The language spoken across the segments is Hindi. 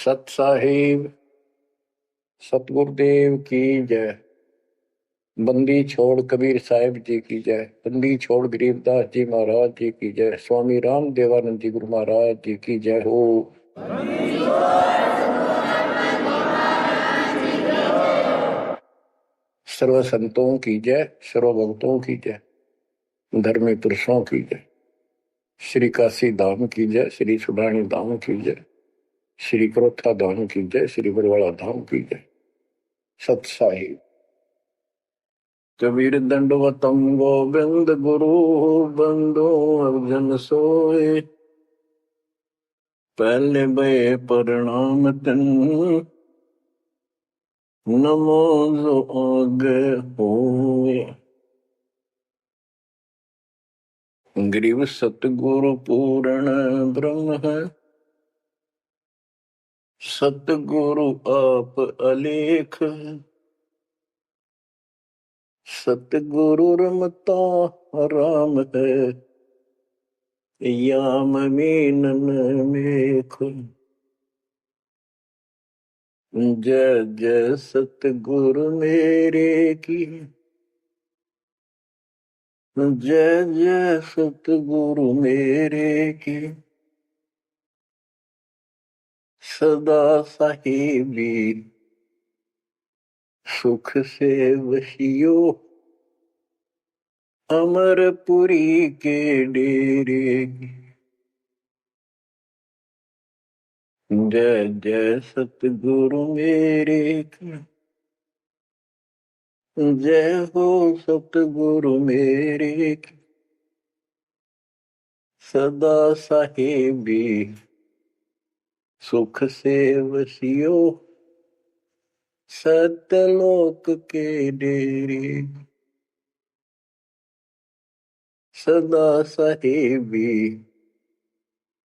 सत साहिब सतगुरुदेव की जय। बंदी छोड़ कबीर साहिब जी की जय। बंदी छोड़ गरीबदास जी महाराज जी की जय। स्वामी राम देवानंद जी गुरु महाराज जी की जय हो। सर्व संतों की जय, सर्व भक्तों की जय, धर्मी पुरुषों की जय। श्री काशी धाम की जय, श्री सुब्राणी धाम की जय, श्री क्रोथा धाम की जय, श्री बरवाड़ा धाम की जय। सत साहिब कबीर दंडवतम गोविंद गुरु बंदो अर्जन सोए। पहले बे प्रणाम तन नमो जो आगे होए। गरीब सतगुरु पूर्ण ब्रह्म है, सतगुरु आप अलेख। सतगुरु रमता राम है, याम मीनन मेख। जय जय सतगुरु मेरे की, जय जय सतगुरु मेरे की। सदा साहिबी सुख से वशियो, अमरपुरी के डेरे की। जय जय सतगुरु मेरे की, जय हो सतगुरु मेरे की। सदा साहिबी सुख से वसियो, सतलोक के डेरे। सदा साहिबी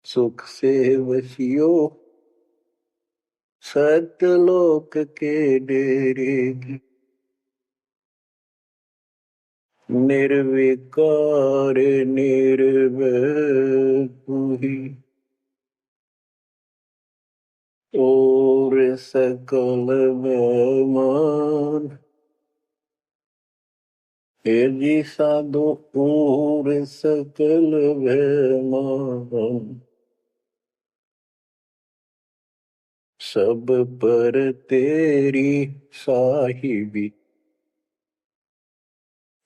सुख से वसियो, सतलोक के डेरे। निर्विकार निर्भय तू ही, और सकल बेमान। हे जी साधु और सकल बेमान। सब पर तेरी साहिबी,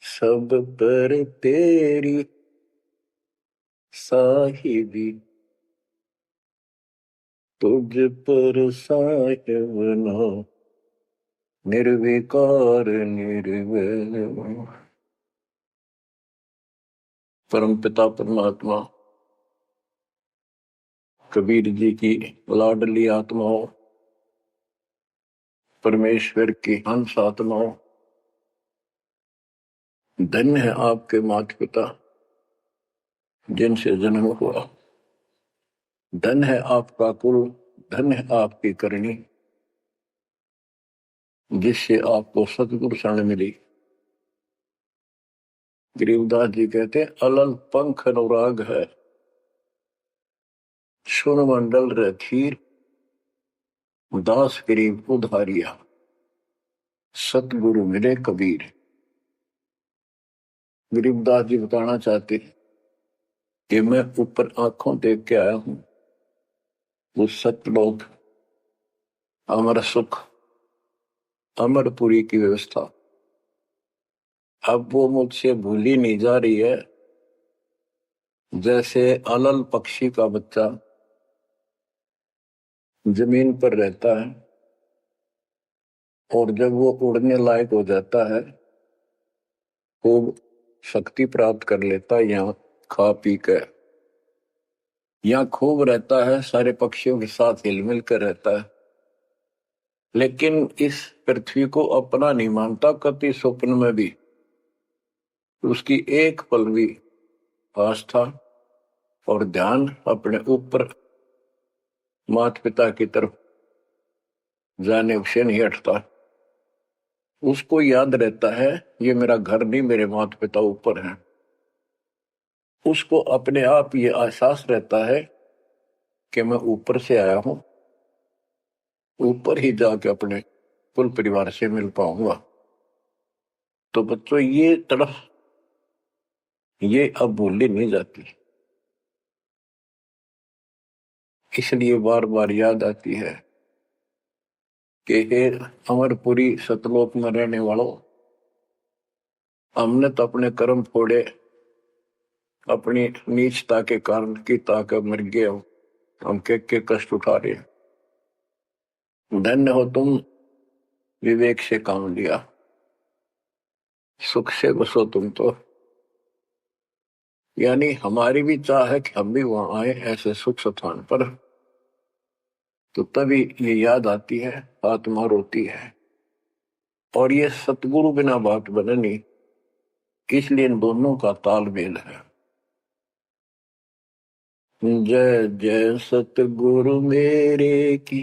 सब पर तेरी साहिबी। तुझ पर साहिब ना निर्विकार निर्भय। परम पिता परमात्मा कबीर जी की लाडली आत्माओं, परमेश्वर की हंस आत्माओं, धन्य है आपके माता पिता जिनसे जन्म हुआ। धन्य है आपका कुल, धन्य है आपकी करनी जिससे आपको सतगुरु शरण मिली। गरीबदास जी कहते हैं अलल पंख अनुराग है, सुन मंडल रखीर, दास गरीब उधारिया। सतगुरु मिले कबीर। गरीबदास जी बताना चाहते कि मैं ऊपर आंखों देख के आया हूं वो सतलोक, अमर सुख, अमरपुरी की व्यवस्था। अब वो मुझसे भूली नहीं जा रही है। जैसे अलल पक्षी का बच्चा जमीन पर रहता है और जब वो उड़ने लायक हो जाता है, खूब शक्ति प्राप्त कर लेता है, यहाँ खा पी कर यहाँ खूब रहता है, सारे पक्षियों के साथ हिलमिल कर रहता है, लेकिन इस पृथ्वी को अपना नहीं मानता कति स्वप्न में भी। उसकी एक पल भी आस्था और ध्यान अपने ऊपर माता पिता की तरफ जाने से नहीं हटता। उसको याद रहता है ये मेरा घर नहीं, मेरे माता पिता ऊपर हैं। उसको अपने आप ये एहसास रहता है कि मैं ऊपर से आया हूं ऊपर ही जाके अपने कुल परिवार से मिल पाऊंगा। तो बच्चों ये तड़फ ये अब भूली नहीं जाती, इसलिए बार बार याद आती है कि हे अमरपुरी सतलोक में रहने वालों, हमने तो अपने कर्म फोड़े, अपनी नीचता के कारण की ताकत मर गए हो, हम के कष्ट उठा रहे हैं। धन्य हो तुम, विवेक से काम लिया, सुख से बसो तुम तो। यानी हमारी भी चाह है कि हम भी वहां आए ऐसे सुख स्थान पर। तो तभी ये याद आती है, आत्मा रोती है। और ये सतगुरु बिना बात बननी, इसलिए इन दोनों का तालमेल है। जय जय सतगुरु मेरे की,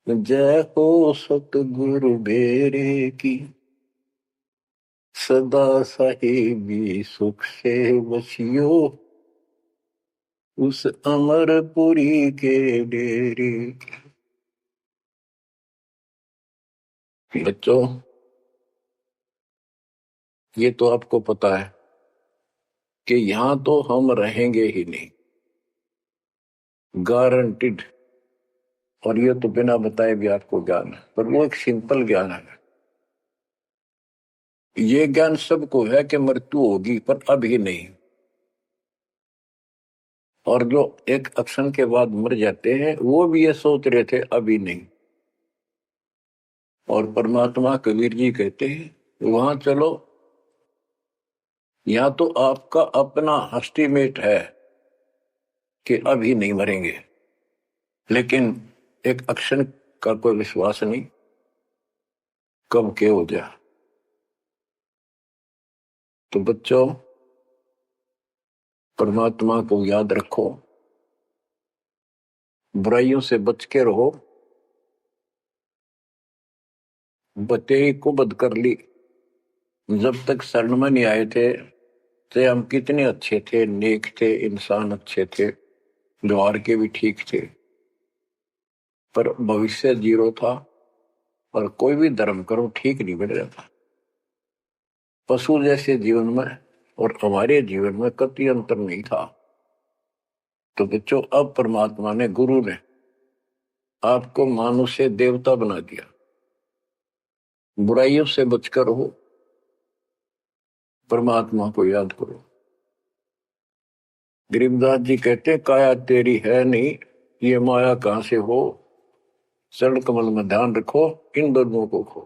जय हो सतगुरु मेरे की, सदा साहिबी सुख से बसियो, उस अमरपुरी के डेरे। बच्चों ये तो आपको पता है कि यहां तो हम रहेंगे ही नहीं, गारंटीड। और ये तो बिना बताए भी आपको ज्ञान है, पर वो एक सिंपल ज्ञान है। ये ज्ञान सबको है कि मृत्यु होगी, पर अभी नहीं। और जो एक क्षण के बाद मर जाते हैं वो भी ये सोच रहे थे अभी नहीं। और परमात्मा कबीर जी कहते हैं वहां चलो, या तो आपका अपना एस्टीमेट है कि अभी नहीं मरेंगे, लेकिन एक क्षण का कोई विश्वास नहीं कब क्या हो जाए। तो बच्चों परमात्मा को याद रखो, बुराइयों से बच के रहो। बतेरी को बद कर ली, जब तक शरण में नहीं आए थे तो हम कितने अच्छे थे, नेक थे, इंसान अच्छे थे, व्यवहार के भी ठीक थे, पर भविष्य जीरो था। और कोई भी धर्म करो ठीक नहीं बन रहा। पशु जैसे जीवन में और हमारे जीवन में कतई अंतर नहीं था। तो बच्चों अब परमात्मा ने, गुरु ने आपको मानुष से देवता बना दिया। बुराइयों से बचकर हो, परमात्मा को याद करो। गरीबदास जी कहते काया तेरी है नहीं, ये माया कहां से हो, चरण कमल में ध्यान रखो, इन दोनों को खो।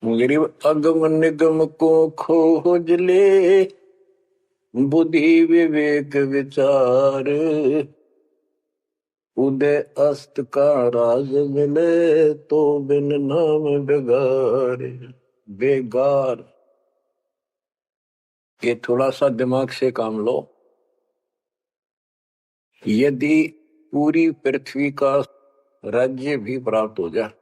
गरीब अगम निगम को खोज ले, बुद्धि विवेक विचार, उदय अस्त का राज मिले, तो बिन नाम बेगार। बेगार ये थोड़ा सा दिमाग से काम लो। यदि पूरी पृथ्वी का राज्य भी प्राप्त हो जाए,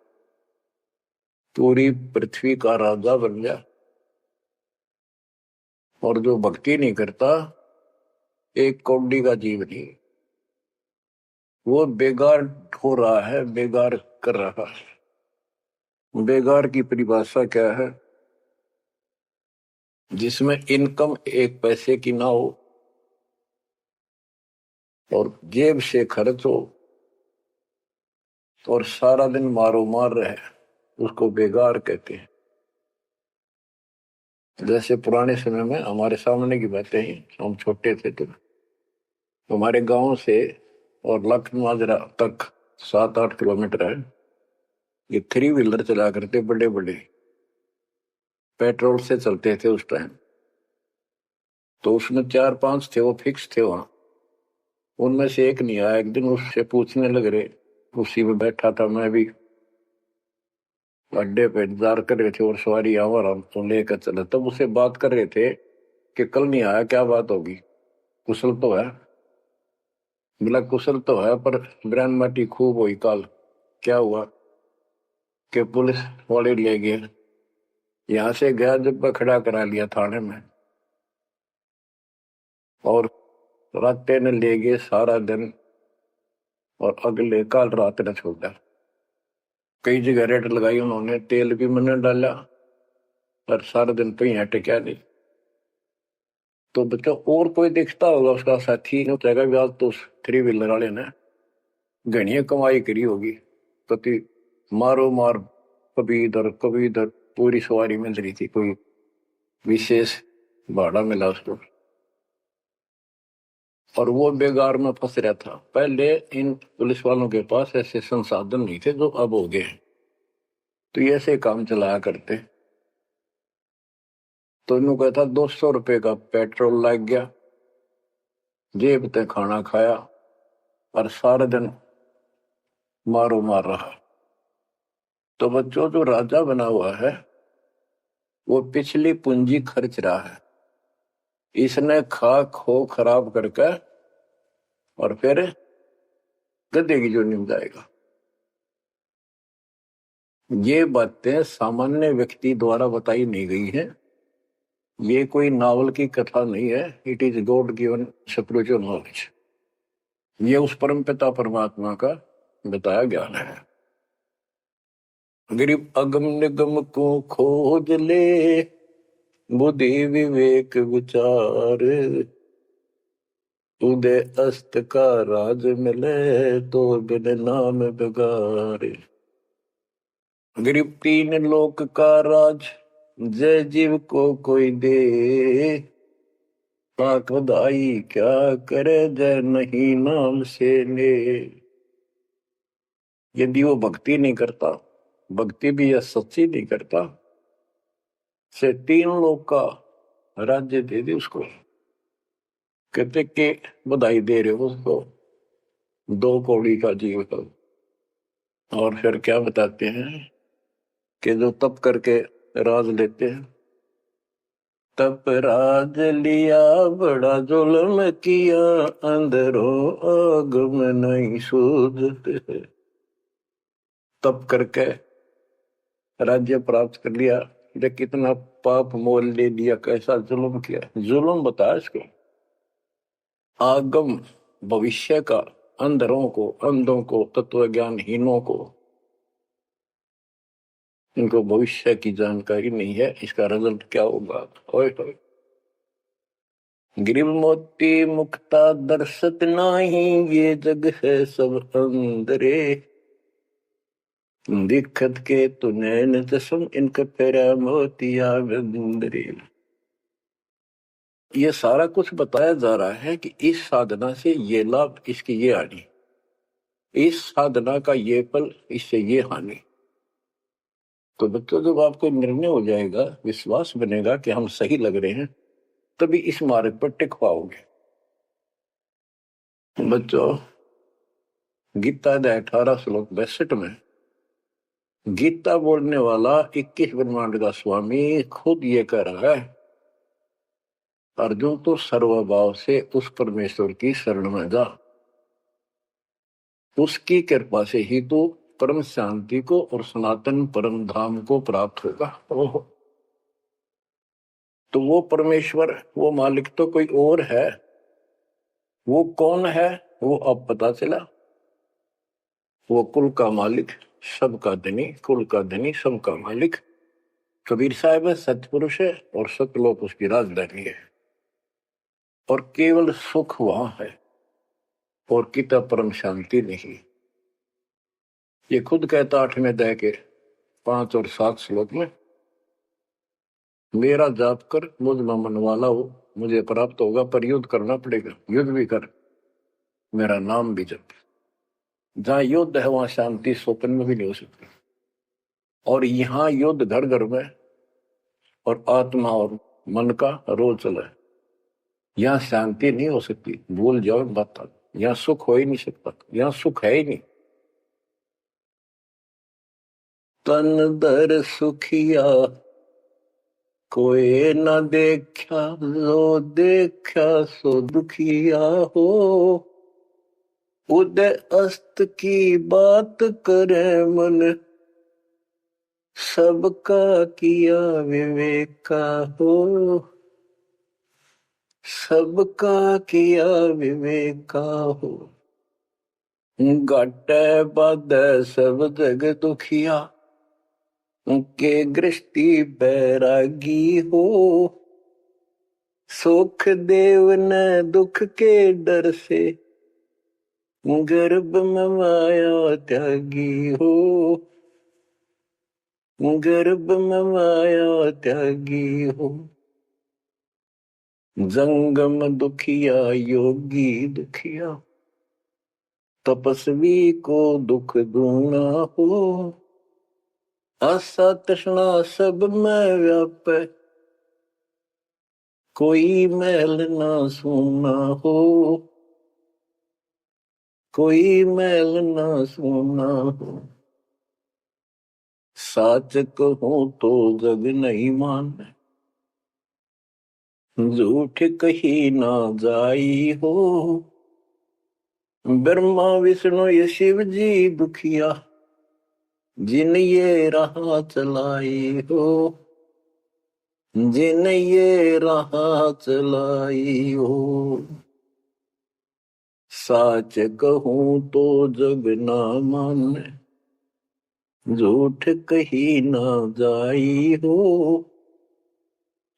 पूरी पृथ्वी का राजा बन जाए, और जो भक्ति नहीं करता, एक कौड़ी का जीव नहीं, वो बेगार हो रहा है, बेगार कर रहा है। बेगार की परिभाषा क्या है? जिसमें इनकम एक पैसे की ना हो और जेब से खर्च हो और सारा दिन मारो मार रहे, उसको बेगार कहते हैं। जैसे पुराने समय में हमारे सामने की बातें ही, हम छोटे थे तो हमारे गांव से और लखनऊ तक 7-8 किलोमीटर है। ये 3 व्हीलर चला करते, बड़े बड़े पेट्रोल से चलते थे उस टाइम। तो उसमें 4-5 थे, वो फिक्स थे वहां। उनमें से एक नहीं आया। एक दिन उससे पूछने लग रहे, उसी में बैठा था मैं भी, अड्डे पे इंतजार कर रहे थे और सवारी आवर हम तो लेकर चले। तब उससे बात कर रहे थे कि कल नहीं आया, क्या बात होगी, कुशल तो है? बोला कुशल तो है, पर ब्रांड माटी खूब हुई कल। क्या हुआ कि पुलिस वाले ले गए, यहां से गया जब खड़ा करा लिया थाने में, और रास्ते ने ले गए सारा दिन। और अगले काल रात ने छोड़ा। कई जगह रेड लगाई उन्होंने, तेल भी मैंने डाला, पर सारा दिन तो यहाँ टिका नहीं। तो बच्चों और कोई दिखता होगा उसका साथी ने कहेगा भी आज तो थ्री व्हीलर वाले ने घनी कमाई करी होगी, कति मारो मार, कभी इधर पूरी सवारी मिल रही थी, कोई विशेष भाड़ा मिला उसको, और वो बेगार में फंस रहा था। पहले इन पुलिस वालों के पास ऐसे संसाधन नहीं थे जो अब हो गए, तो ये ऐसे काम चलाया करते। तो इन्हों कहता 200 रुपये का पेट्रोल लग गया, जेब ते खाना खाया, और सारा दिन मारो मार रहा। तो बच्चों जो राजा बना हुआ है वो पिछली पूंजी खर्च रहा है, इसने खा खो खराब करके और फिर गद्दे की जोनी में जाएगा। ये बातें सामान्य व्यक्ति द्वारा बताई नहीं गई है, ये कोई नावल की कथा नहीं है, it is God given spiritual knowledge. ये उस परम पिता परमात्मा का बताया ज्ञान है। गरीब अगम निगम को खोज ले, बुद्धि विवेक विचार, उदय अस्त का राज मिले, तो बिन नाम बेगार। गरीब तीन लोक का राज, जय जीव को कोई दे, पाक बधाई क्या करे, जय नहीं नाम से ले। यदि वो भक्ति नहीं करता, भक्ति भी यह सच्ची नहीं करता, से तीन लोग का राज्य दे दे उसको, कहते के बधाई दे रहे हो उसको, 2 कौड़ी का जीव का। और फिर क्या बताते हैं कि जो तप करके राज लेते हैं, तप राज लिया बड़ा जुल्म किया, अंदरों आग में नहीं सूझते। तप करके राज्य प्राप्त कर लिया, लेकिन कितना पाप मोल ले लिया, कैसा जुल्म किया। जुल्म बताया इसको, आगम भविष्य का, अंधरों को, अंधों को, तत्व ज्ञानहीनों को, इनको भविष्य की जानकारी नहीं है, इसका रिजल्ट क्या होगा। ओए गिरिव मोती मुक्ता दर्शत नाही, ये जग है सब अंदरे, दिखत के तु नैन चश्म, इनका फेरा मोतिया बंदरे। ये सारा कुछ बताया जा रहा है कि इस साधना से ये लाभ, इसकी ये हानि, इस साधना का ये फल, इससे ये हानि। तो बच्चों जब आपको निर्णय हो जाएगा, विश्वास बनेगा कि हम सही लग रहे हैं, तभी इस मार्ग पर टिक पाओगे। बच्चों गीता अध्याय 18 श्लोक 62 में गीता बोलने वाला 21 ब्रह्मांड का स्वामी खुद ये कह रहा है, अर्जुन तो सर्वभाव से उस परमेश्वर की शरण में जा, उसकी कृपा से ही तो परम शांति को और सनातन परम धाम को प्राप्त होगा। तो वो परमेश्वर, वो मालिक तो कोई और है, वो कौन है वो अब पता चला। वो कुल का मालिक, सबका धनी, कुल का धनी, सबका मालिक कबीर साहब है, सतपुरुष है, और सतलोक उसकी राजधानी है, और केवल सुख वहां है, और किता परम शांति नहीं। ये खुद कहता 8वें अध्याय के 5 और 7 श्लोक में, मेरा जाप कर मुझ में मन वाला हो, मुझे प्राप्त होगा, पर युद्ध करना पड़ेगा, युद्ध भी कर, मेरा नाम भी जप। जहां युद्ध है वहां शांति स्वप्न में भी नहीं हो सकती, और यहाँ युद्ध घर घर में और आत्मा और मन का रोज चला है। यहाँ शांति नहीं हो सकती, भूल जाओ बात, यहाँ सुख हो ही नहीं सकता, यहाँ सुख है ही नहीं। तन दर सुखिया कोई न देखा, जो देखा सो दुखिया हो, उदय अस्त की बात करे मन, सबका किया विवेका हो, सबका किया विवेका हो। घाटे बाधे सब जग दुखिया, के गृष्टि बैरागी हो। सुख देव न दुख के डर से, गर्भ में माया त्यागी हो। गर्भ में माया त्यागी हो। जंगम दुखिया योगी दुखिया, तपस्वी को दुख दूना हो। आशा तृष्णा सब में व्यापे, कोई मैल ना सूना हो। कोई मैल ना सूना हो। साच कहूं तो जग नहीं माने, झूठ कही ना जाई हो। ब्रह्मा विष्णु ये शिव जी दुखिया, जिन ये राह चलाई हो। जिन ये राह चलाई हो। साच कहूं तो जग ना माने, झूठ कही ना जाई हो।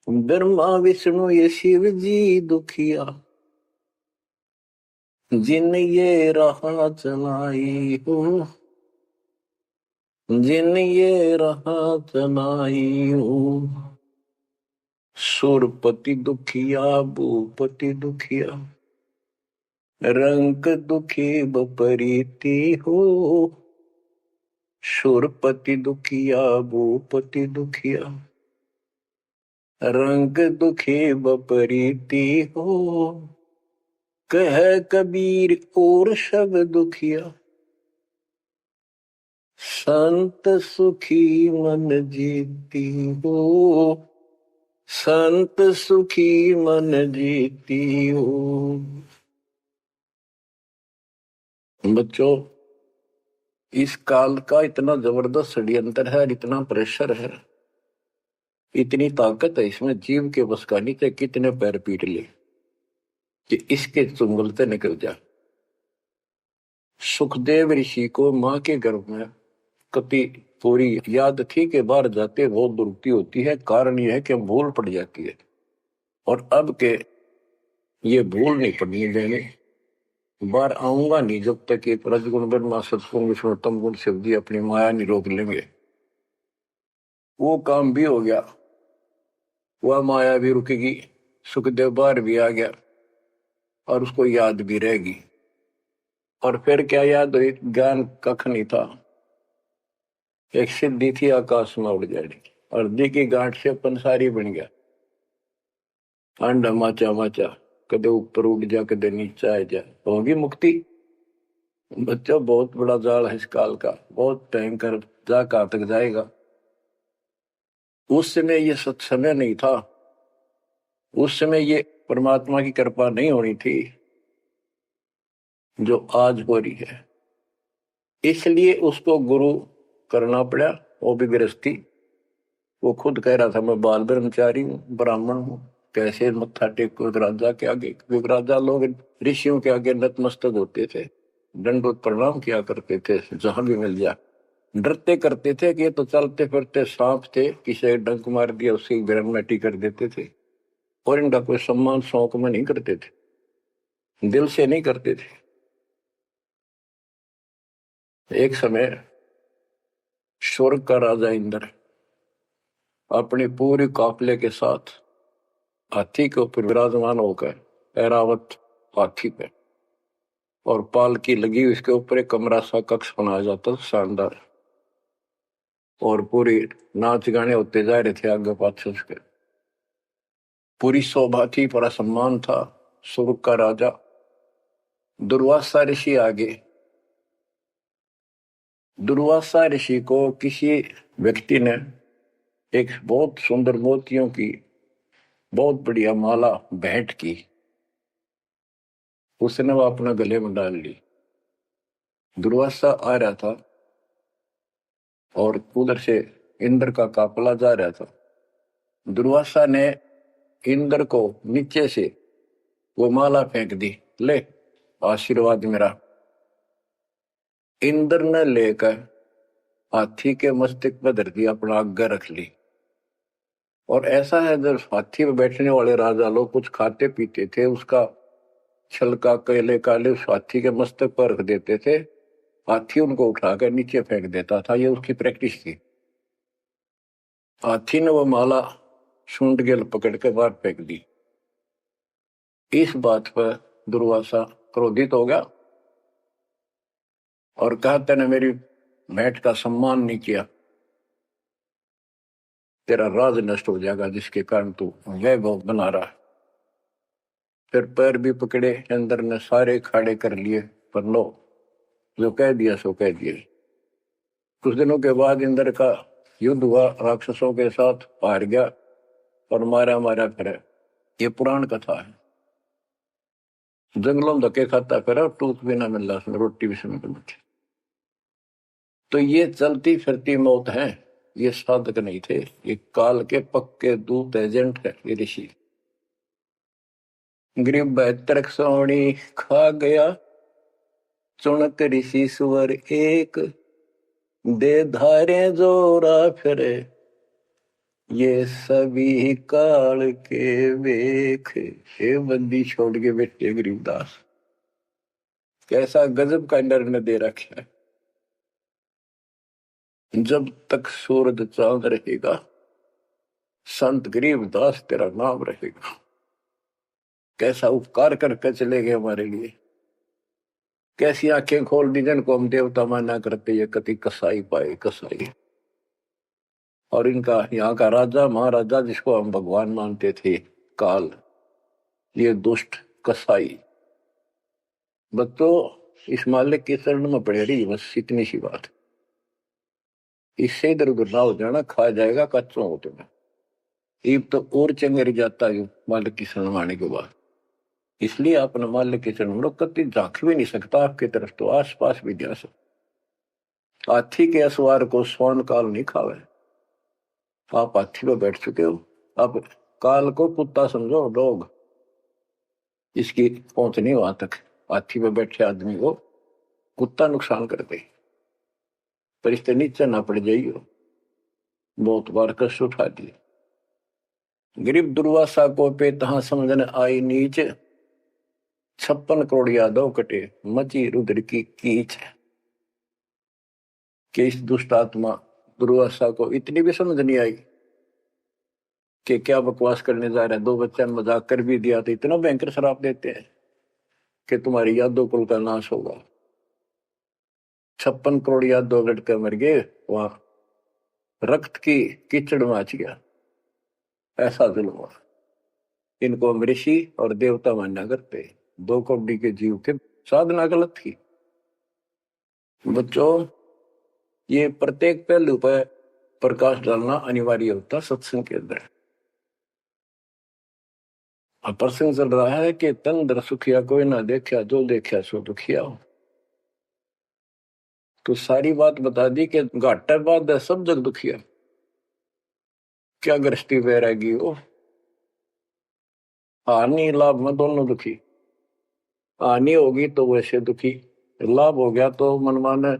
ब्रह्मा विष्णु ये शिव जी दुखिया, जिन ये राह चलाई हो। जिन ये राह चलाई हो। सुरपति दुखिया भूपति दुखिया, रंग दुखी बपरीति हो। सुरपति दुखिया भूपति दुखिया, रंग दुखी बपरीति हो। कह कबीर और सब दुखिया, संत सुखी मन जीती हो। संत सुखी मन जीती हो। बच्चों, इस काल का इतना जबरदस्त षड्यंत्र है, इतना प्रेशर है, इतनी ताकत है इसमें, जीव के बस का नहीं, कितने पैर पीट ले कि इसके चुंगलते निकल जा। सुखदेव ऋषि को मां के गर्भ में कति पूरी याद थी कि बाहर जाते बहुत दुर्गति होती है। कारण यह है कि भूल पड़ जाती है, और अब के ये भूल नहीं पड़नी देंगे। बाहर आऊंगा नहीं जब तक ये रजगुण ब्रह्मा सत्गुण विष्णु तम गुण शिव जी अपनी माया नहीं रोक लेंगे। वो काम भी हो गया, वह माया भी रुकेगी, सुखदेव बाहर भी आ गया और उसको याद भी रहेगी। और फिर क्या याद हुई? ज्ञान कख नहीं था, एक सिद्धि थी आकाश में उड़ जाने की, और दी की गांठ से पंसारी बन गया। अंडा माचा माचा, कदे ऊपर उड़ जा कदे नीचे आ जा, होगी मुक्ति। बच्चों, बहुत बड़ा जाल है इस काल का, बहुत भयंकर, जा कहां तक जाएगा। उस समय ये सत्समय नहीं था, उस समय ये परमात्मा की कृपा नहीं होनी थी जो आज हो रही है। इसलिए उसको गुरु करना पड़ा, वो भी गृहस्थी। वो खुद कह रहा था मैं बाल ब्रह्मचारी हूँ, ब्राह्मण हूँ, कैसे मत्था टेको राजा के आगे, क्योंकि राजा लोग ऋषियों के आगे नतमस्तक होते थे, दंडोत प्रणाम किया करते थे जहां भी मिल जाए। डरते करते थे कि ये तो चलते फिरते सांप थे, किसी डंक मार दिया उसकी ग्रहमटी कर देते थे, और इनका कोई सम्मान शौक में नहीं करते थे, दिल से नहीं करते थे। एक समय स्वर्ग का राजा इंद्र अपने पूरे काफिले के साथ हाथी के ऊपर विराजमान होकर, ऐरावत हाथी पे, और पालकी लगी, उसके ऊपर एक कमरा सा कक्ष बनाया जाता था शानदार, और पूरी नाच गाने होते जा रहे थे आगे पाछे उसके। पूरी शोभा थी, पूरा सम्मान था। स्वर्ग का राजा दुर्वासा ऋषि आगे। दुर्वासा ऋषि को किसी व्यक्ति ने एक बहुत सुंदर मोतियों की बहुत बढ़िया माला भेंट की, उसने वो अपना गले में डाल ली। दुर्वासा आ रहा था और उधर से इंद्र का काफिला जा रहा था। दुर्वासा ने इंद्र को नीचे से वो माला फेंक दी, ले आशीर्वाद मेरा। इंद्र ने लेकर हाथी के मस्तक पर धरती अपना आज्ञा रख ली। और ऐसा है, जब हाथी में बैठने वाले राजा लोग कुछ खाते पीते थे, उसका छलका केले काले उस हाथी के मस्तक पर रख देते थे, हाथी उनको उठाकर नीचे फेंक देता था। ये उसकी प्रैक्टिस थी। हाथी ने वो माला सूंड गेल पकड़ के बाहर फेंक दी। इस बात पर दुर्वासा क्रोधित हो गया और कहा, तूने मेरी भेंट का सम्मान नहीं किया, तेरा राज नष्ट हो जाएगा, जिसके कारण तू वैभव बना रहा है। फिर पैर भी पकड़े, अंदर ने सारे खाड़े कर लिए, पर लो, जो कह दिया सो कह दिया। कुछ दिनों के बाद इंद्र का युद्ध हुआ, राक्षसों के साथ हार गया और मारा मारा फिरे। ये पुराण कथा है। जंगलों में धक्के खाता फिरा, टूक भी ना मिल रहा, उसमें रोटी भी समय मिलती। तो ये चलती फिरती मौत है, ये साधक नहीं थे, ये काल के पक्के दूत एजेंट है ये ऋषि। गरीब 72 सोनी खा गया, चुनक ऋषि सुवर एक, दे धारे जोरा फिरे, ये सभी काल के वेख। हे बंदी छोड़ के बैठे गरीबदास, कैसा गजब का निर्णय दे रखा है। जब तक सूरज चांद रहेगा, संत गरीबदास तेरा नाम रहेगा। कैसा उपकार करके चले गए हमारे लिए, कैसी आंखें खोल दी जिनको हम देवता माना करते, ये कति कसाई पाए कसाई। और इनका यहाँ का राजा महाराजा जिसको हम भगवान मानते थे, काल, ये दुष्ट कसाई। बच्चों इस मालिक के शरण में पड़े रही, बस इतनी सी बात। इससे इधर उधर ना हो जाना, खा जाएगा कच्चों होते में। ईब तो और चंगेर जाता है मालिक की शरण आने के बाद। इसलिए अपने मालिक की शरण में कति झांक भी नहीं सकता आपकी तरफ, तो आस पास भी जा सकता। हाथी के असवार को स्वर्ण काल नहीं खावे। आप हाथी पर बैठ चुके हो, अब काल को कुत्ता समझो, डॉग, इसकी पहुंच नहीं वहां तक। हाथी पर बैठे आदमी को कुत्ता नुकसान कर दे, पर इससे नीचे ना पड़ जाइयो। बहुत बार कष्ट उठा दिए। गरीब दुर्वासा को पे तहां समझन आई नीच, 56 करोड़ यादव कटे, मची रुद्र की कीच। कि इस दुष्ट आत्मा दुर्वासा को इतनी भी समझ नहीं आई कि क्या बकवास करने जा रहा है। 2 बच्चा मजाक कर भी दिया तो इतना भयंकर श्राप देते हैं कि तुम्हारी यादव कुल का नाश होगा। 56 करोड़ यादव लड़के मर गए, वहां रक्त की कीचड़ माच गया। ऐसा जुल्म हुआ। इनको हम ऋषि और देवता मानना करते, 2 कौड़ी के जीव थे, साधना गलत थी। बच्चों ये प्रत्येक पहलू पर प्रकाश डालना अनिवार्य होता सत्संग के अंदर। प्रसंग चल रहा है कि तन दर सुखिया कोई ना देखा, जो देखा सो दुखिया हो। तो सारी बात बता दी कि घाटा बाद सब जग दुखिया। क्या गृहस्थी वैरागी हो, हानि लाभ में दोनों दुखी। हानि होगी तो वैसे दुखी, लाभ हो गया तो मनमाने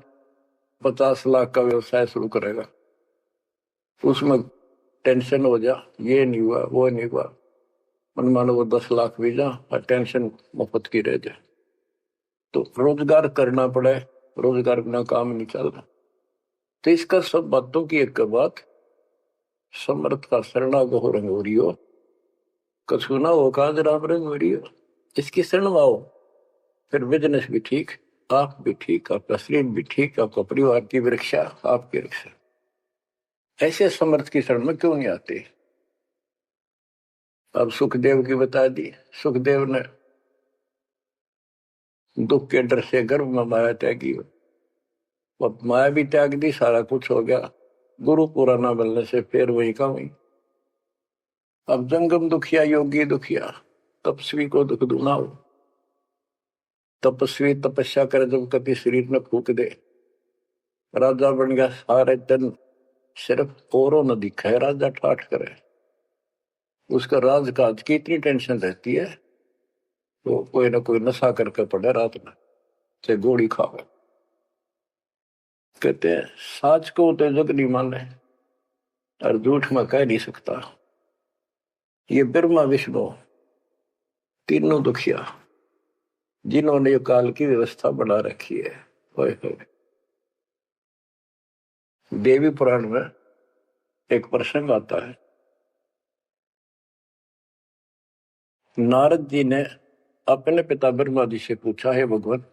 50 लाख का व्यवसाय शुरू करेगा, उसमें टेंशन हो जा, ये नहीं हुआ वो नहीं हुआ। मनमाने वो 10 लाख भी जा और टेंशन मुफ्त की रह जाए। तो रोजगार करना पड़े, रोजगार बिना काम नहीं चल रहा। तो इसका सब बातों की एक बात, समर्थ का शरणा गो रंग हो रही हो, कछु ना हो काज राम रंग हो रही हो। इसकी शरण आओ, फिर बिजनेस भी ठीक, आप भी ठीक, आपका शरीर भी ठीक, आपका परिवार की भी रक्षा, आपकी रक्षा। ऐसे समर्थ की शरण में क्यों नहीं आते। अब सुखदेव की बता दी। सुखदेव ने दुख के डर से गर्भ में माया त्यागी, अब माया भी त्याग दी, सारा कुछ हो गया। गुरु पूरा ना मिलने से फिर वही का वही। अब जंगम दुखिया योगी दुखिया, तपस्वी को दुख दूना हो। तपस्वी तपस्या करे जब कभी शरीर में फूक दे, राजा बन गया, सारे दिन सिर्फ औरों न दिखाए, राजा ठाठ करे। उसका राजकाज की इतनी टेंशन रहती है, तो कोई ना कोई नशा करके पड़े रात में, चाहे गोली खावे। कहते हैं साच को तो जग नहीं माने और झूठ में कह नहीं सकता। ये ब्रह्मा विष्णु तीनों दुखिया जिन्होंने ये काल की व्यवस्था बना रखी है। होए होए। देवी पुराण में एक प्रसंग आता है। नारद जी ने अपने पिता ब्रह्मा जी से पूछा, है भगवान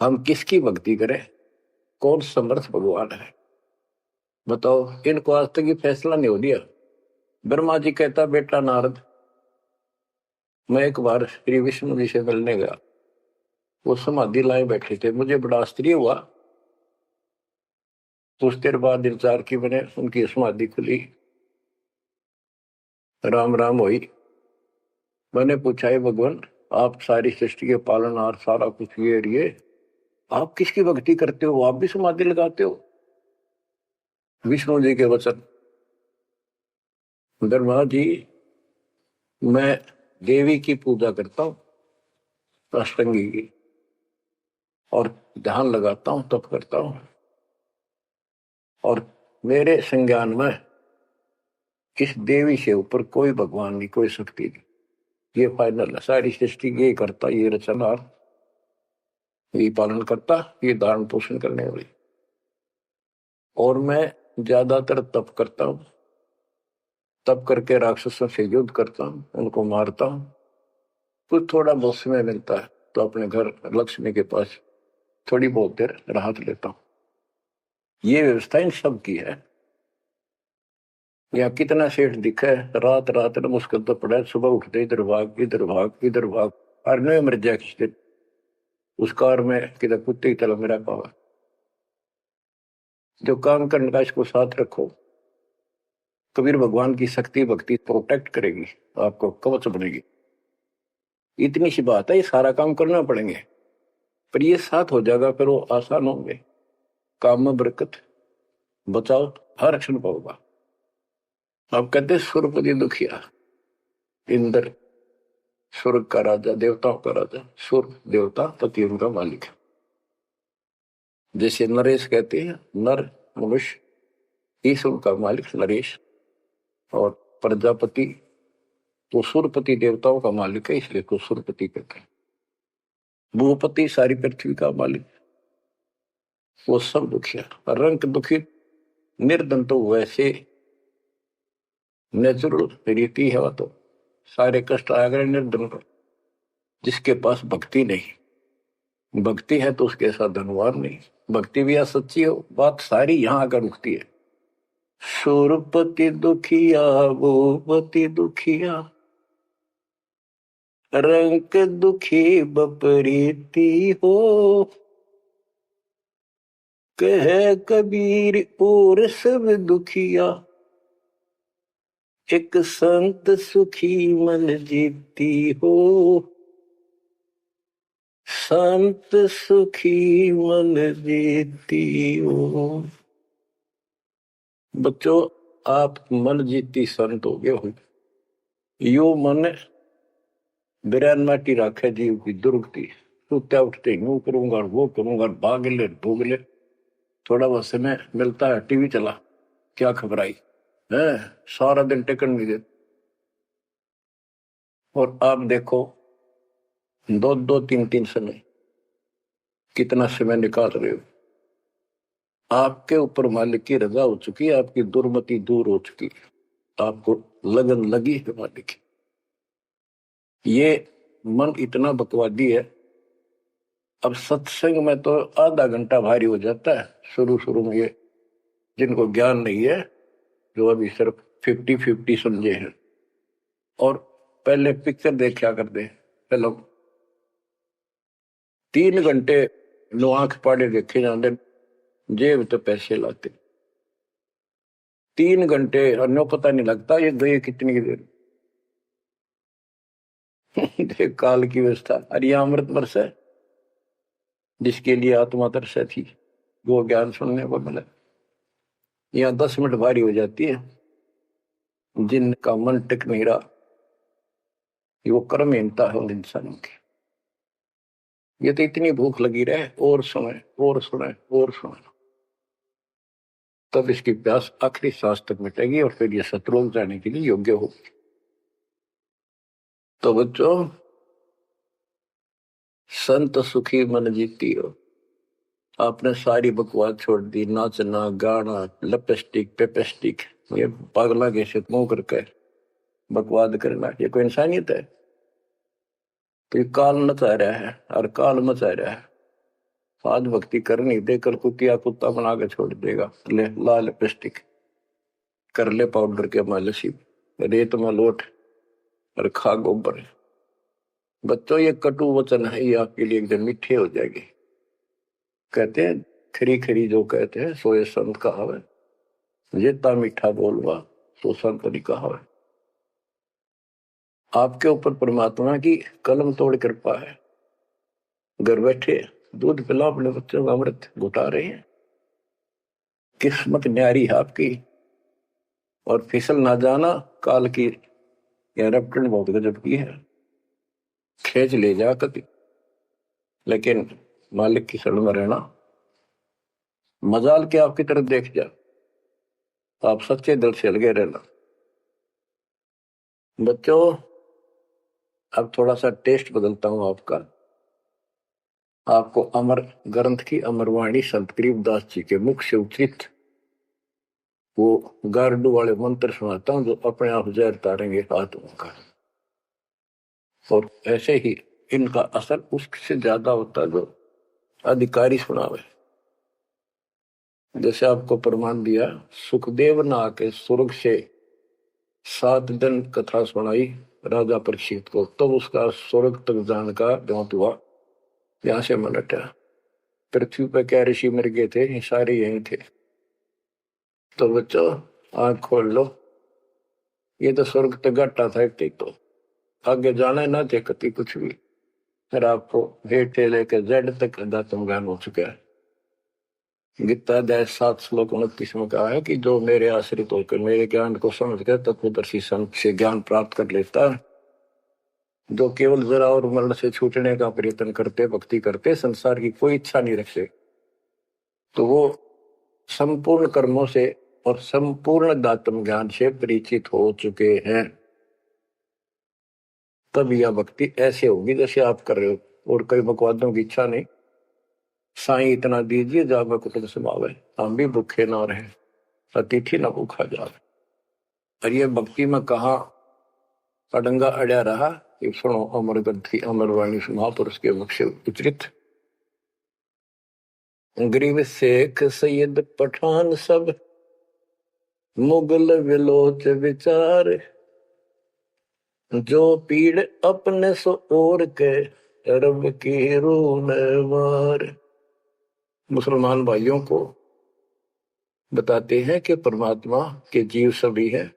हम किसकी भक्ति करें, कौन समर्थ भगवान है, बताओ। इनको आज तक ये फैसला नहीं हो दिया। ब्रह्मा जी कहता, बेटा नारद मैं एक बार श्री विष्णु जी से मिलने गया। वो समाधि लाए बैठे थे, मुझे बड़ा आश्चर्य हुआ। कुछ देर बाद इंतजार की मैंने, उनकी समाधि खुली, राम राम हुई। मैंने पूछा, है भगवान आप सारी सृष्टि के पालनहार, सारा कुछ ये आप किसकी भक्ति करते हो, आप भी समाधि लगाते हो। विष्णु जी के वचन, ब्रह्मा जी मैं देवी की पूजा करता हूँ, अष्टंगी की, और ध्यान लगाता हूँ, तप करता हूँ, और मेरे संज्ञान में इस देवी से ऊपर कोई भगवान नहीं, कोई शक्ति नहीं। ये फाइनल है, सारी सृष्टि ये करता, ये रचनहार, ये पालन करता, ये धारण पोषण करने वाली। और मैं ज्यादातर तप करता हूँ, तप करके राक्षसों से युद्ध करता हूँ, उनको मारता हूँ। कुछ थोड़ा बहुत समय मिलता है तो अपने घर लक्ष्मी के पास थोड़ी बहुत देर राहत लेता हूँ। ये व्यवस्था इन सब की है। यहाँ कितना सेठ दिखा है, रात रात में मुश्किल तो पड़ा है, सुबह उठते इधर भाग इधर भाग इधर भाग, और नहीं मर जाए किस दिन उस कार में किधर कुत्ते की तरह मेरा पावा। जो काम करने का इसको साथ रखो, कबीर भगवान की शक्ति भक्ति प्रोटेक्ट करेगी, आपको कवच बनेगी। इतनी सी बात है, ये सारा काम करना पड़ेंगे, पर ये साथ हो जाएगा, फिर वो आसान होंगे। काम में बरकत, बचाओ, हर क्षण पाओगा। आप कहते सुरपति दुखिया, इंद्र स्वर्ग का राजा, देवताओं का राजा, सुर देवता पति उनका मालिक है। जैसे नरेश कहते हैं, नर मनुष्य, ईश्वर का मालिक नरेश, और प्रजापति तो सुरपति देवताओं का मालिक है, इसलिए तो सुरपति कहते हैं। भूपति सारी पृथ्वी का मालिक, वो सब दुखिया। रंग दुखी निर्धन तो वैसे नेचुरल रीति है, वह तो सारे कष्ट आ गए निर्धन को। जिसके पास भक्ति नहीं, भक्ति है तो उसके साथ धनवान नहीं, भक्ति भी सच्ची हो, बात सारी यहां आकर रुकती है। सुरपति दुखिया भूपति दुखिया, रंग दुखी बपरीती हो, कह कबीर और सब दुखिया, एक संत सुखी मन जीती हो, संत सुखी मन जीती हो। बच्चों आप मन जीती संत हो गए हो। यो मन बिरान माटी राखे जीव की दुर्गति, सुत्या उठते यूं करूंगा वो करूंगा, भाग ले भूग ले, थोड़ा बहुत समय मिलता है टीवी चला, क्या खबर आई है, सारा दिन टिकट नहीं देते। और आप देखो दो दो तीन तीन समय कितना समय निकाल रहे हो। आपके ऊपर मालिक की रजा हो चुकी है, आपकी दुर्मति दूर हो चुकी है, आपको लगन लगी है मालिक की। ये मन इतना बकवादी है। अब सत्संग में तो आधा घंटा भारी हो जाता है शुरू शुरू में, ये जिनको ज्ञान नहीं है, जो अभी सिर्फ 50-50 समझे हैं, और पहले पिक्चर देखा करते चलो 3 घंटे लो आंख पाड़े देखे जाते, जेब तो पैसे लाते 3 घंटे, अन्य पता नहीं लगता ये गए कितनी देर। देख काल की व्यवस्था। अरे अमृत वर्ष है, जिसके लिए आत्मा तरस थी वो ज्ञान सुनने को मिला। यहाँ 10 मिनट भारी हो जाती है, जिनका मन टिक नहीं रहा, वो कर्महीनता है उन इंसानों की। ये तो इतनी भूख लगी रहे, और सुने और सुने और सुने, तब इसकी प्यास आखिरी सांस तक मिटेगी और फिर ये शत्रुओं जाने के लिए योग्य होगी। तो बच्चों, संत सुखी मन जीती हो। आपने सारी बकवास छोड़ दी, नाचना गाना, लिपस्टिक पेपेस्टिक, ये पागला के से मुंह करके बकवाद करना, ये कोई इंसानियत है? तो ये काल मचा रहा है और काल मचा रहा है। आज भक्ति करनी दे, कल कुतिया कुत्ता बना के छोड़ देगा। ले ला लिपस्टिक, कर ले पाउडर के मालिश, रेत में लोट और खा गोबर। बच्चों, ये कटु वचन है, ये आपके लिए एकदम मीठे हो जाएंगे। कहते हैं खरी खरी जो कहते हैं सो ये संत कहावे, जितना मीठा बोलवा सो संत नहीं कहावे। आपके ऊपर परमात्मा की कलम तोड़ कृपा है। घर बैठे दूध पिला अपने बच्चों का अमृत घुटा रहे हैं। किस्मत न्यारी है आपकी। और फिसल ना जाना, काल की रपटन बहुत गजब की है, खेच ले जा कभी, लेकिन मालिक की शरण में रहना। मजाल के आपकी तरफ देख जा, आप सच्चे दिल से लगे रहना। बच्चों, अब थोड़ा सा टेस्ट बदलता हूं आपका। आपको अमर ग्रंथ की अमरवाणी संत गरीबदास जी के मुख से उचित वो गारडू वाले मंत्र सुनाता हूं, जो अपने आप जहर तारेंगे आत्मा का। और ऐसे ही इनका असर उससे ज्यादा होता जो अधिकारी सुनावे। जैसे आपको प्रमाण दिया, सुखदेव ना के स्वर्ग से 7 दिन कथा सुनाई राजा परीक्षित को, तब तो उसका स्वर्ग तक जाने का ज्ञात हुआ। यहां से मन हटा, पृथ्वी पर क्या ऋषि मर गए थे, ये सारे यही थे। तो बच्चों, आंख खोल लो, ये तो स्वर्ग तक घाटा था एक, तो आगे जाना ना थे कति कुछ भी। फिर आपको हेठ से लेकर जेड तक दातम ज्ञान हो चुका है। गीता अध्याय 7 श्लोक 29 में कहा है कि जो मेरे आश्रित होकर मेरे ज्ञान को समझ कर तत्वदर्शी संत से ज्ञान प्राप्त कर लेता है, जो केवल जरा और मरण से छूटने का प्रयत्न करते, भक्ति करते, संसार की कोई इच्छा नहीं रखते, तो वो संपूर्ण कर्मों से और संपूर्ण दातम ज्ञान से परिचित हो चुके हैं। तब यह भक्ति ऐसे होगी जैसे आप कर रहे हो, और कई बकवादों की इच्छा नहीं। साईं इतना दीजिए जावे कुटुंब समावे, हम भी भूखे ना रहे, अतिथि न भूखा जावे। और ये भक्ति में कहा अडंगा अड़या रहा, ये सुनो अमर ग्रंथी अमरवाणी महापुरुष के मुख से उच्चरित। गरीब शेख सैयद पठान सब मुगल विलोच विचार, जो पीड़ अपने सो और के रब की रूह मार। मुसलमान भाइयों को बताते हैं कि परमात्मा के जीव सभी है।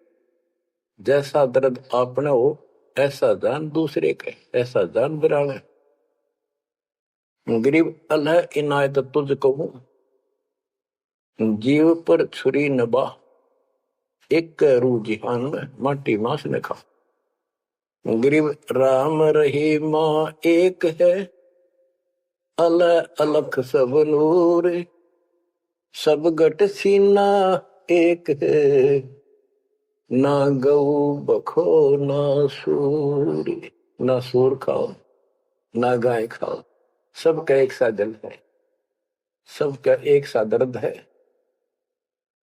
जैसा दर्द आपने हो ऐसा जान दूसरे के, ऐसा जान बिराने। गरीब अल्लाह इनायत तुझ कहूं, जीव पर छुरी नबा, एक रूह जिहान में माटी मांस ने खा। गरीब राम रहीमा एक है, अल्लाह अलख सब नूर, सब गट सीना एक है, ना गऊ बखो ना सूर। ना सूर खाओ ना गाय खाओ, सबका एक सा दिल है, सबका एक सा दर्द है।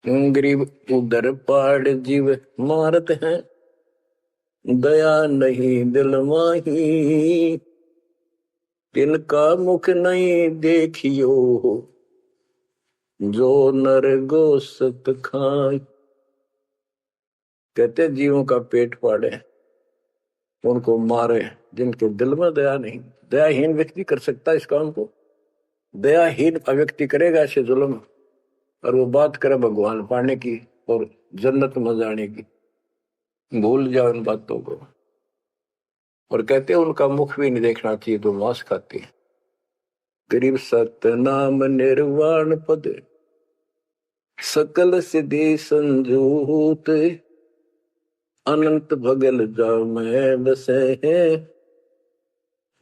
गरीब उधर पाड़ जीव मारत हैं, दया नहीं दिल माही, तिनका मुख नहीं देखियो, जो नर गोश्त खाए। कहते जीवों का पेट फाड़े, उनको मारे जिनके दिल में दया नहीं। दयाहीन व्यक्ति कर सकता है इस काम को? दयाहीन व्यक्ति करेगा ऐसे जुल्म, और वो बात करे भगवान पाने की और जन्नत में जाने की, भूल जाओ इन बातों को। और कहते हैं उनका मुख भी नहीं देखना चाहिए, तो मांस खाते हैं। गरीब सत्य नाम निर्वाण पद, सकल सिद्धि संजूत, अनंत भगल जा में बसे हैं,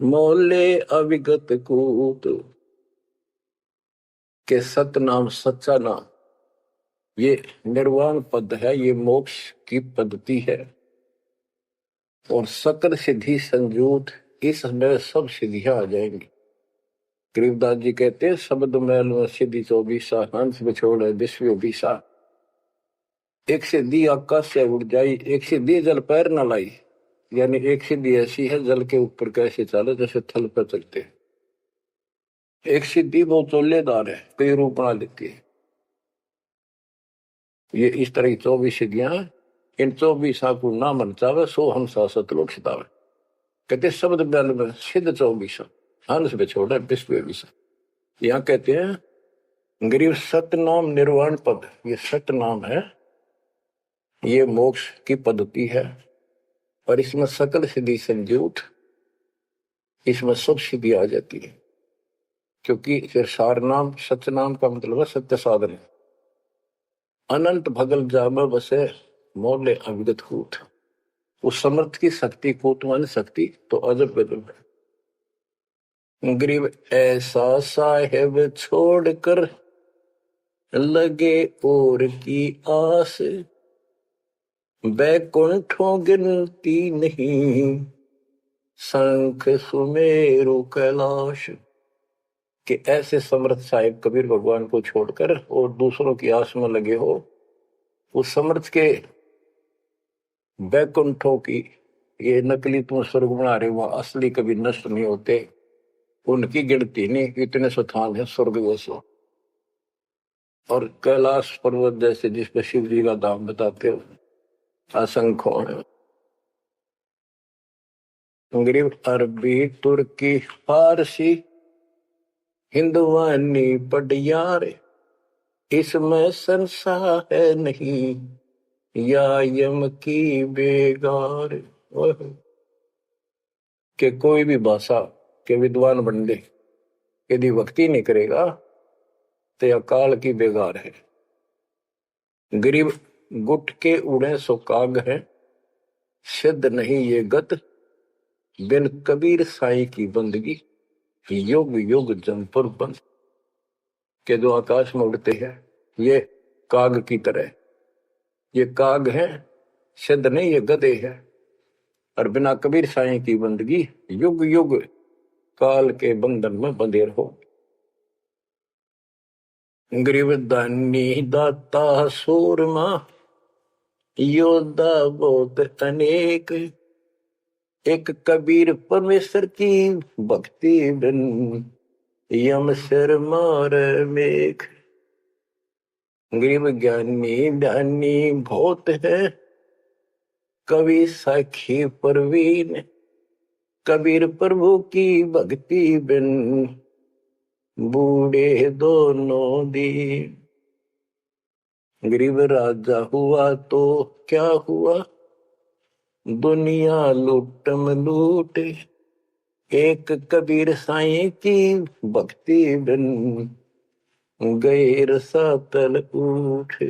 मोले अविगत कूत के सतनाम सच्चा नाम, ये निर्वाण पद है, ये मोक्ष की पद्धति है। और सकल सिद्धि संजूत, इसमें सब सिद्धियां आ जाएंगी। गरीबदास जी कहते हैं शब्द मैल में सिद्धि 24 हंस बिछोड़ विश्व बीसा। एक सिद्धि आकाश से उड़ जाई, एक सिद्धि जल पैर न लाई। यानी एक सिद्धि ऐसी है जल के ऊपर कैसे चले जैसे थल पर चलते हैं। एक सिद्धि बहुत चोलेदार है, कई रूप बना लेती है। ये इस तरह की 24 सिद्धियां, इन 24 को ना मन चावे सो हम सतलोक सितावे। कहते शब्द मैल में सिद्ध 24 हंस बिछोड़ विश्व बीसा। यहाँ कहते हैं गरीब सतनाम निर्वाण पद, ये सतनाम है, ये मोक्ष की पद्धति है। और इसमें सकल सिद्धि संजूत, इसमें सब सिद्धि आ जाती है। क्योंकि फिर सार नाम सत्य नाम का मतलब है सत्य साधन। अनंत भगल जाम बसे मोले अविगत कूट। उस समर्थ की शक्ति कूट मान शक्ति तो अजब गजब है। गरीब ऐसा साहेब छोड़कर लगे और की आस, बैकुंठों गिनती नहीं शंख सुमेरु कैलाश। कि ऐसे समर्थ साहिब कबीर भगवान को छोड़कर और दूसरों की आस में लगे हो, उस समर्थ के बैकुंठों की, ये नकली तुम स्वर्ग बना रहे हो, असली कभी नष्ट नहीं होते, उनकी गिनती नहीं, इतने स्थान है स्वर्ग जैसे। और कैलाश पर्वत जैसे जिस पर शिव जी का धाम बताते हो, असंख्य है। गरीब अरबी तुर्की फारसी हिंदुवानी पटियार, इसमें संसार है नहीं या यम की बेगार। कि कोई भी भाषा के विद्वान बंदे यदि भक्ति नहीं करेगा तो यह काल की बेगार है। गरीब गुट के उड़े सो काग है, सिद्ध नहीं ये गत बिन कबीर साई की बंदगी युग युग जन पर बंद। के जो आकाश में उड़ते हैं ये काग की तरह, ये काग है, सिद्ध नहीं ये गधे है। और बिना कबीर साईं की बंदगी युग युग काल के बंधन में बंधे रहो। गरीब दानी दाता सूरमा योद्धा बहुत अनेक, एक कबीर परमेश्वर की भक्ति बिन यम सिर मार मेघ। गरीब ज्ञानी ध्यानी बहुत है, कवि साखी परवीन, कबीर प्रभु की भक्ति बिन बूढ़े दोनों दीन। गरीब राजा हुआ तो क्या हुआ, दुनिया लूटम लूट, एक कबीर साईं की भक्ति बिन गए रसातल उठ।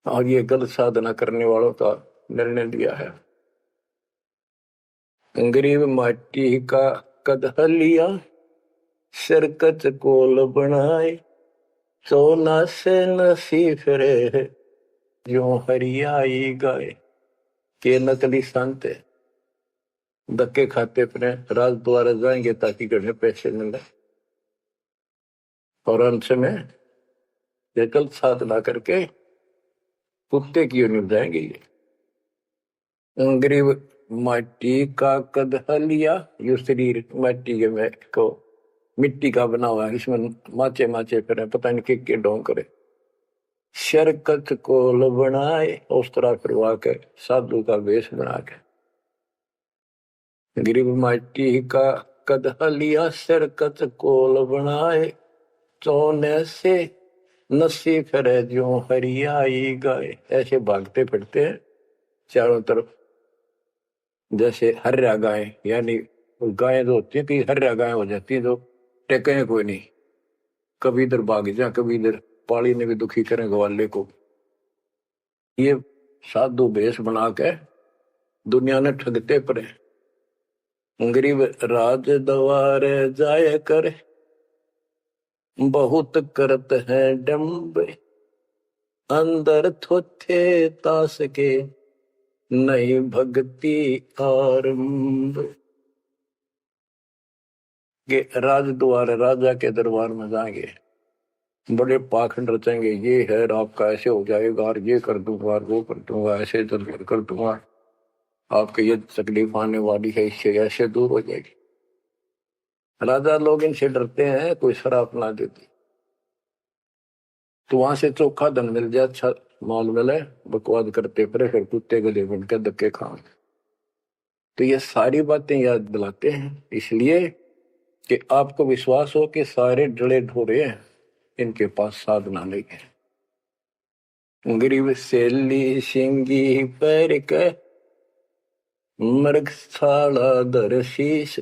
और ये गलत साधना करने वालों का निर्णय लिया है। गरीब माटी का कदह लिया, सिरकत कोल बनाए, सोना से नसी फिरे जो हरियाई गाए। के नकली संत धक्के खाते अपने राज द्वारा जाएंगे ताकि घर में पैसे मिले, और अंत में ये गलत साधना करके कुत्ते की ओर निभ जाएंगे। ये गरीब माटी का कदह लिया, यो शरीर माटी के में को मिट्टी का बना हुआ है, इसमें माचे माचे फिर पता नहीं के ढोंग करे। शरकत कोल बनाए, उस तरह करवा के साधु का वेश बना के। गरीब माटी का कदह लिया, शरकत कोल बनाए, चौने से नसी फिरे जो हरियाई गाय। ऐसे भागते फिरते हैं चारों तरफ जैसे हर्या गाय, यानी गायें जो होती है कि हर्या गाय हो जाती है, जो टेके कोई नहीं, कभी इधर भाग जा कभी इधर, पाली ने भी दुखी करें ग्वाले को। ये साधु भेष बना के दुनिया ने ठगते पड़े। गरीब राज द्वार जाय कर, बहुत करत है डम्ब, अंदर थोथे तास के, नहीं भक्ति आरंभ। के राज द्वार, राजा के दरबार में जाएंगे, बड़े पाखंड रचेंगे, ये है आपका ऐसे हो जाएगा, और ये कर दूंगा, और वो कर दूंगा, ऐसे कर दूंगा, आपके ये तकलीफ आने वाली है, इससे ऐसे दूर हो जाएगी। राजा लोग इनसे डरते हैं, कोई शराब ना देती तो वहां से चोखा धन मिल जाए, अच्छा माल मिले, बकवाद करते फिर कुत्ते गले बन के धक्के खाए। तो ये सारी बातें याद दिलाते हैं इसलिए कि आपको विश्वास हो कि सारे डले ढोरे हैं, इनके पास साधना नहीं है। गरीब सेली सिंगी पैर के, मृगशाला दर शीश,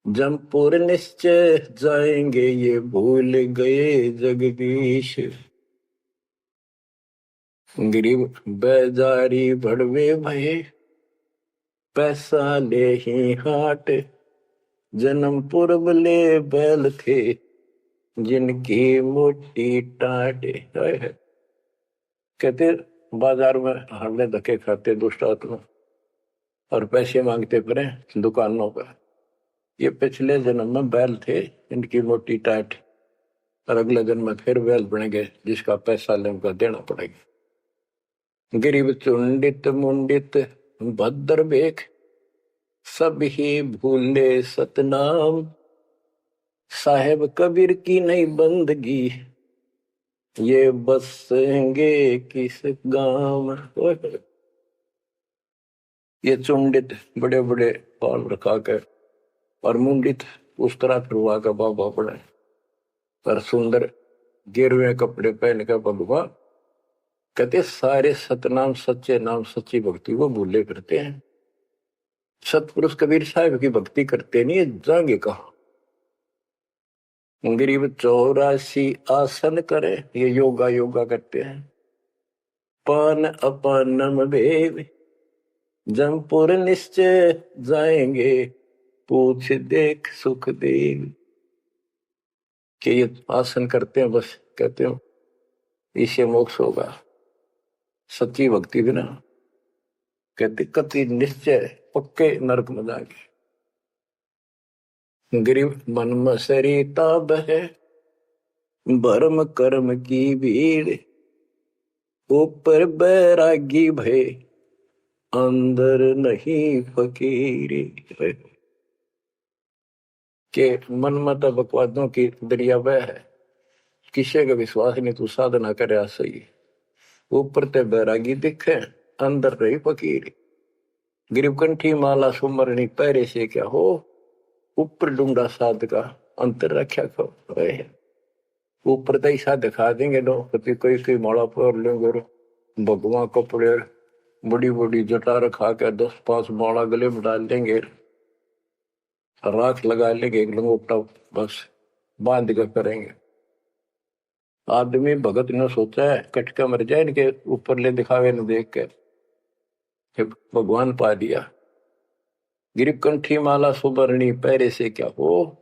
जमपुर निश्चय जाएंगे, ये भूल गए जगदीश। गरीब बेजारी भड़वे भये, पैसा ले ही हाट, जन्मपुर ले बैल थे, जिनकी मोटी टाट। कहते बाजार में हमने धक्के खाते दुष्ट आत्मा और पैसे मांगते फिरे दुकानों पर, ये पिछले जन्म में बैल थे, इनकी मोटी टाट, और अगले जन्म में फिर बैल बनेंगे, जिसका पैसा ले उनका देना पड़ेगा। गरीब चुंडित मुंडित भद्र बेख, सब ही भूले सतनाम, साहेब कबीर की नहीं बंदगी, ये बसेंगे किस गांव। ये चुंडित बड़े बड़े बाल रखा कर और मुंडित उस तरह फिरवा का बाबा पड़े, पर सुंदर गिरवे कपड़े पहन कर भगवा, कहते सारे सतनाम सच्चे नाम सच्ची भक्ति को भूले करते हैं। सतपुरुष कबीर साहब की भक्ति करते नहीं, जाएंगे कहा। गरीब 84 आसन करे, ये योगा करते हैं। पान अपानम भेद, जमपुर निश्चय जाएंगे, पूछ देख सुख देव। कि ये आसन करते हैं, बस कहते हो इससे मोक्ष होगा, सच्ची भक्ति बिना कहते कति निश्चय पक्के नरक में जाएंगे। गरीब मन में सरिता बहे, भरम कर्म की भीड़, ऊपर बैरागी भय, अंदर नहीं फकीरी। के मन में तो बकवादों की दरिया बह है, किसी का विश्वास नहीं, तू साधना करे सही, ऊपर ते बैरागी दिखे, अंदर रही फकीरी। गरीब कंठी माला सुमरनी पैरे से क्या हो, ऊपर डूंगा साध का, अंतर रक्षा करो। ऊपर तो ऐसा दिखा देंगे नो, कभी कोई माला पर लेंगे, भगवान कपड़े बड़ी बड़ी जटा रखा के 10-5 माला गले में डाल देंगे, राख लगा लेंगे, एक लंगोटा बस बांध कर करेंगे। आदमी भगत ने सोचा है कटका मर जाए इनके ऊपर ले दिखावे न देख के, भगवान पा दिया। गिरीब कंठी माला सुबरणी पैरे से क्या हो,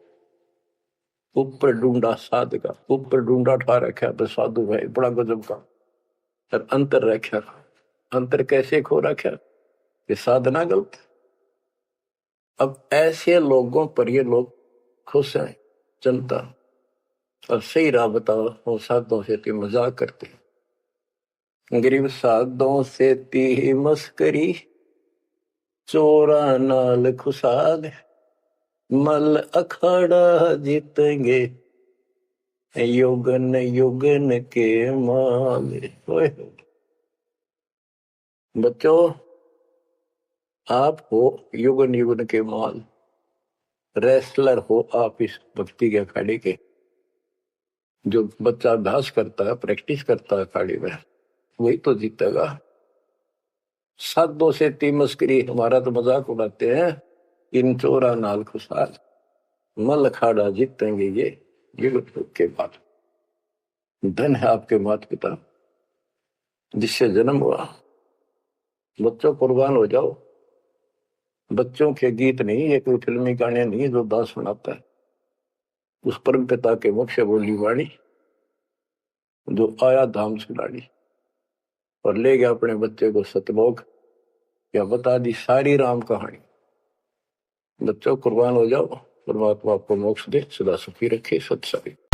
ऊपर ढूंढा साध का, ऊपर ढूंढा ठा रखा तो साधु भाई बड़ा गजब का, और अंतर रखा, अंतर कैसे खो रखा, ये साधना गलत। अब ऐसे लोगों पर ये लोग खुश हैं जनता, और सही राह बताओ, वो साधुओं से ती मजाक करते हैं। गरीब साधुओं से ती मस्करी, चोरा नाल खुशाल, मल अखाड़ा जीतेंगे, युगन युगन के माल। बच्चों आप हो युगन युगन के माल, रेसलर हो आप इस भक्ति के अखाड़े के। जो बच्चा अभ्यास करता है, प्रैक्टिस करता है अखाड़े में, वही तो जीतेगा। साधुओं से ती मस्करी, हमारा तो मजाक उड़ाते हैं, इन चोरा नाल खुशाल, मल अखाड़ा जीतेंगे ये युग के बाद। धन है आपके माता पिता जिससे जन्म हुआ, बच्चों कुर्बान हो जाओ, बच्चों के गीत नहीं, ये कोई फिल्मी गाने नहीं जो दास सुनाता है। उस परम पिता के मुख से बोली वाणी, जो आया धाम से लाड़ी और ले गया अपने बच्चे को सतलोक, या बता दी सारी राम कहानी। बच्चों कुर्बान हो जाओ, परमात्मा आपको मोक्ष दे, सदा सुखी रखे। सत्संग।